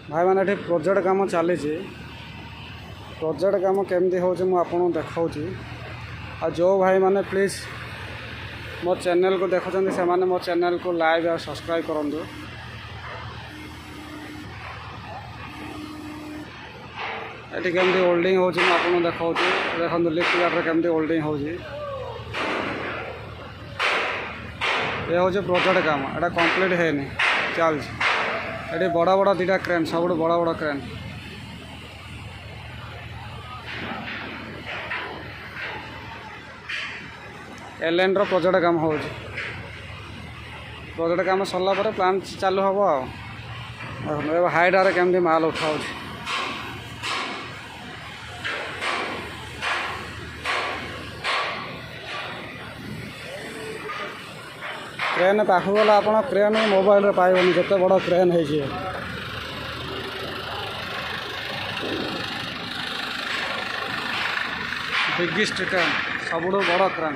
भाई मैंने ये प्रोजेक्ट काम चली प्रोजेक्ट काम केमती हो आपको देखा आ जो भाई मैंने प्लीज़ मो चैनल को देखुं से मैंने मो चैनल को लाइक और सब्सक्राइब करूँ। ये केमती होल्डिंग हो आपको देखा देखो लिफ्ट गार्ड केमती होल्डिंग हो हूँ प्रोजेक्ट काम एटा कंप्लीट है चल ये बड़ा बड़ा दुटा क्रेन सब बड़ा बड़ा क्रेन एलएन रो प्रोजेक्ट काम हो प्रोजेक्ट काम सरला पर प्लान चालू हम आ हाइडारे केमती माल उठाऊ क्रेन पाखु गला आप क्रेन मोबाइल रे पाइबनी जिते बड़ क्रेन है बिगेस्ट क्रेन सब बड़ क्रेन।